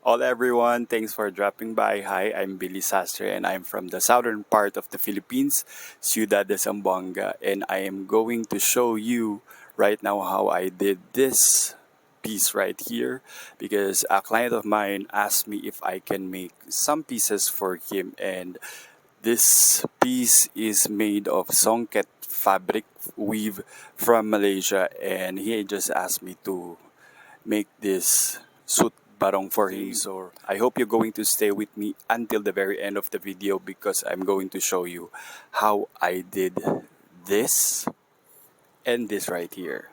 All everyone, thanks for dropping by. Hi, I'm Billy Sastre and I'm from the southern part of the Philippines, Ciudad de Zamboanga, and I am going to show you right now how I did this piece right here because a client of mine asked me if I can make some pieces for him, and this piece is made of Songket fabric weave from Malaysia, and he just asked me to make this Suit Barong for him. So I hope you're going to stay with me until the very end of the video because I'm going to show you how I did this and this right here.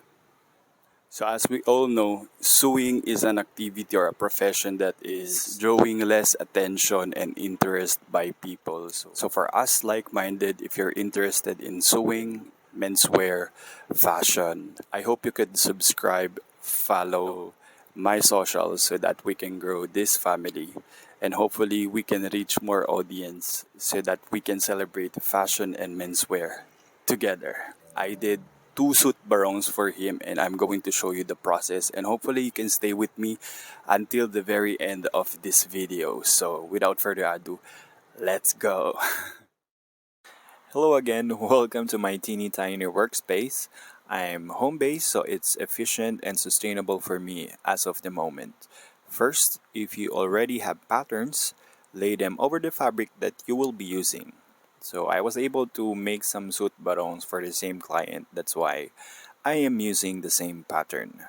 So as we all know, sewing is an activity or a profession that is drawing less attention and interest by people. So for us like-minded, if you're interested in sewing, menswear, fashion, I hope you could subscribe, follow my socials so that we can grow this family and hopefully we can reach more audience so that we can celebrate fashion and menswear together. I did two suit barongs for him and I'm going to show you the process and hopefully you can stay with me until the very end of this video. So without further ado, let's go. Hello again, welcome to my teeny tiny workspace. I'm home based so it's efficient and sustainable for me as of the moment. First, if you already have patterns, lay them over the fabric that you will be using. So I was able to make some suit barongs for the same client, that's why I am using the same pattern.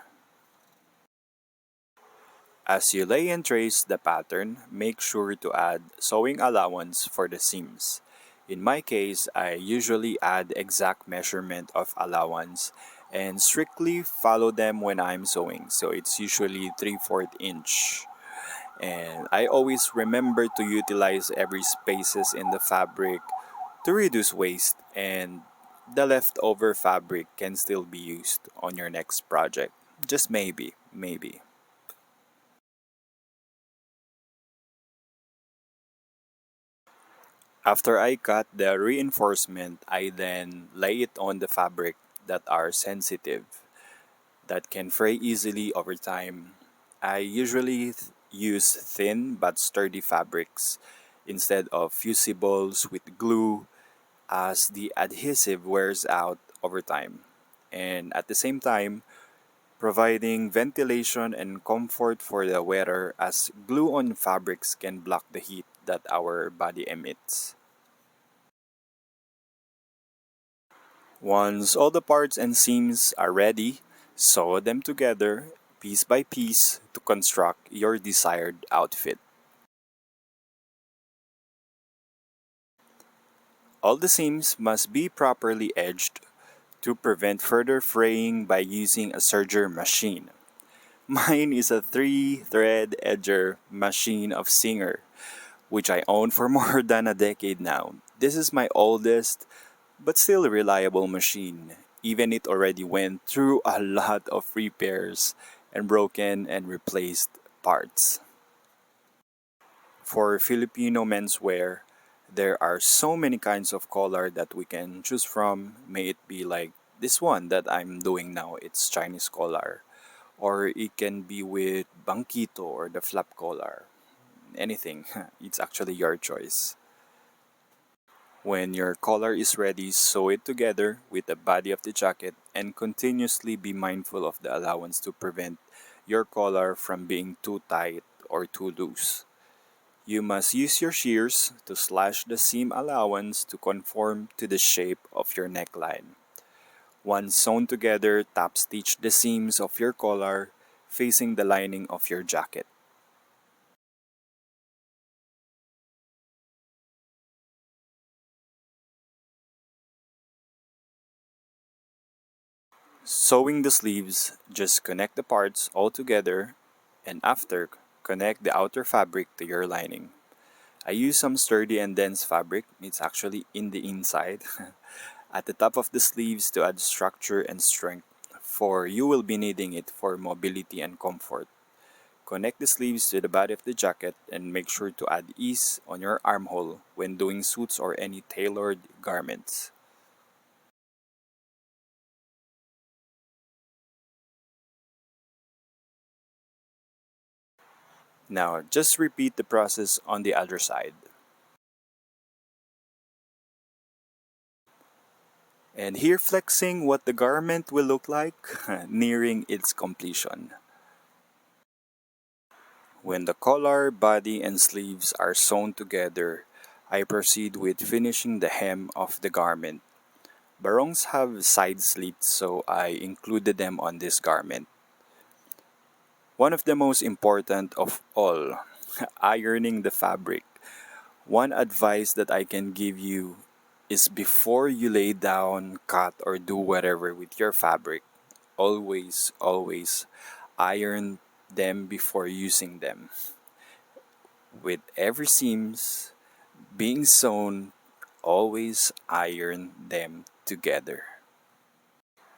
As you lay and trace the pattern, make sure to add sewing allowance for the seams. In my case, I usually add exact measurement of allowance and strictly follow them when I'm sewing. So it's usually 3/4 inch. And I always remember to utilize every spaces in the fabric to reduce waste, and the leftover fabric can still be used on your next project. Just maybe. After I cut the reinforcement, I then lay it on the fabric that are sensitive, that can fray easily over time. I usually use thin but sturdy fabrics instead of fusibles with glue as the adhesive wears out over time. And at the same time, providing ventilation and comfort for the wearer as glue on fabrics can block the heat that our body emits. Once all the parts and seams are ready, sew them together piece by piece to construct your desired outfit. All the seams must be properly edged to prevent further fraying by using a serger machine. Mine is a 3-thread edger machine of Singer, which I own for more than a decade now. This is my oldest but still reliable machine. Even it already went through a lot of repairs and broken and replaced parts. For Filipino menswear, there are so many kinds of collar that we can choose from. May it be like this one that I'm doing now, it's Chinese collar. Or it can be with bangkito or the flap collar. Anything, it's actually your choice. When your collar is ready, sew it together with the body of the jacket and continuously be mindful of the allowance to prevent your collar from being too tight or too loose. You must use your shears to slash the seam allowance to conform to the shape of your neckline. Once sewn together, top stitch the seams of your collar facing the lining of your jacket. Sewing the sleeves, just connect the parts all together and after, connect the outer fabric to your lining. I use some sturdy and dense fabric, it's actually in the inside, at the top of the sleeves to add structure and strength, for you will be needing it for mobility and comfort. Connect the sleeves to the body of the jacket and make sure to add ease on your armhole when doing suits or any tailored garments. Now, just repeat the process on the other side. And here flexing what the garment will look like nearing its completion. When the collar, body, and sleeves are sewn together, I proceed with finishing the hem of the garment. Barongs have side slits, so I included them on this garment. One of the most important of all, ironing the fabric. One advice that I can give you is before you lay down, cut, or do whatever with your fabric, always iron them before using them. With every seams being sewn, always iron them together.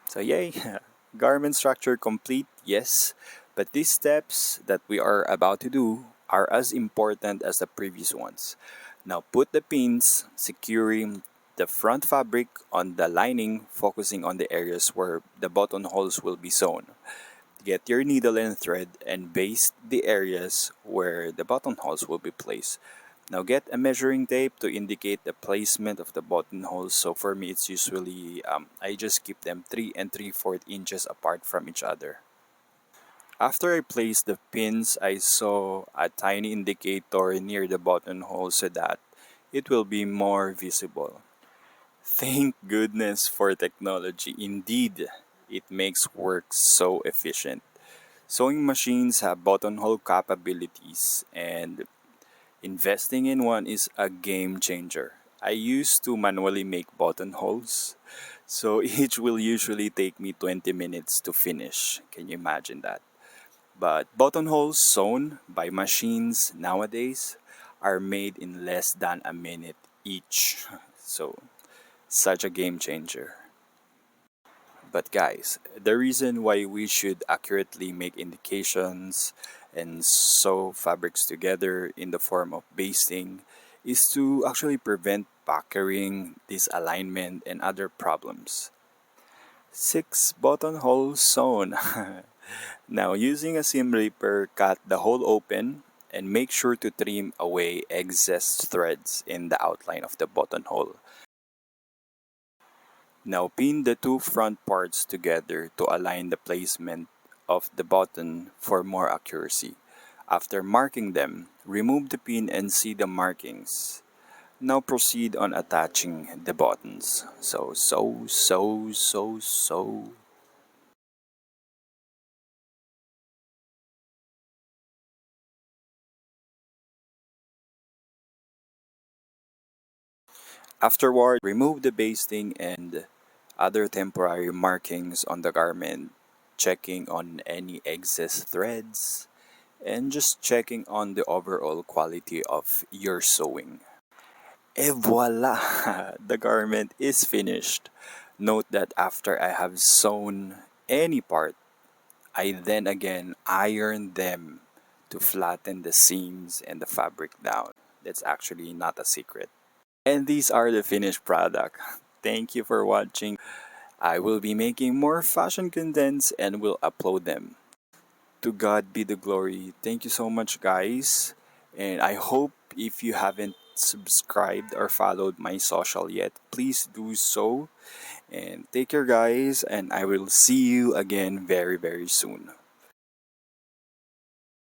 So yay, garment structure complete, yes, but these steps that we are about to do are as important as the previous ones. Now put the pins securing the front fabric on the lining, focusing on the areas where the buttonholes will be sewn. Get your needle and thread and baste the areas where the buttonholes will be placed. Now get a measuring tape to indicate the placement of the buttonholes. So for me, it's usually, I just keep them 3 and 3/4 inches apart from each other. After I placed the pins, I saw a tiny indicator near the buttonhole so that it will be more visible. Thank goodness for technology. Indeed, it makes work so efficient. Sewing machines have buttonhole capabilities, and investing in one is a game changer. I used to manually make buttonholes, so each will usually take me 20 minutes to finish. Can you imagine that? But buttonholes sewn by machines nowadays are made in less than a minute each. So, such a game changer. But guys, the reason why we should accurately make indications and sew fabrics together in the form of basting is to actually prevent puckering, disalignment, and other problems. 6 buttonholes sewn. Now using a seam ripper, cut the hole open and make sure to trim away excess threads in the outline of the buttonhole. Now pin the two front parts together to align the placement of the button for more accuracy. After marking them, remove the pin and see the markings. Now proceed on attaching the buttons. So. Afterward, remove the basting and other temporary markings on the garment, checking on any excess threads, and just checking on the overall quality of your sewing. Et voila! The garment is finished. Note that after I have sewn any part, I then again iron them to flatten the seams and the fabric down. That's actually not a secret. And these are the finished product. Thank you for watching. I will be making more fashion contents and will upload them. To God be the glory. Thank you so much, guys. And I hope if you haven't subscribed or followed my social yet, please do so. And take care, guys. And I will see you again very, very soon.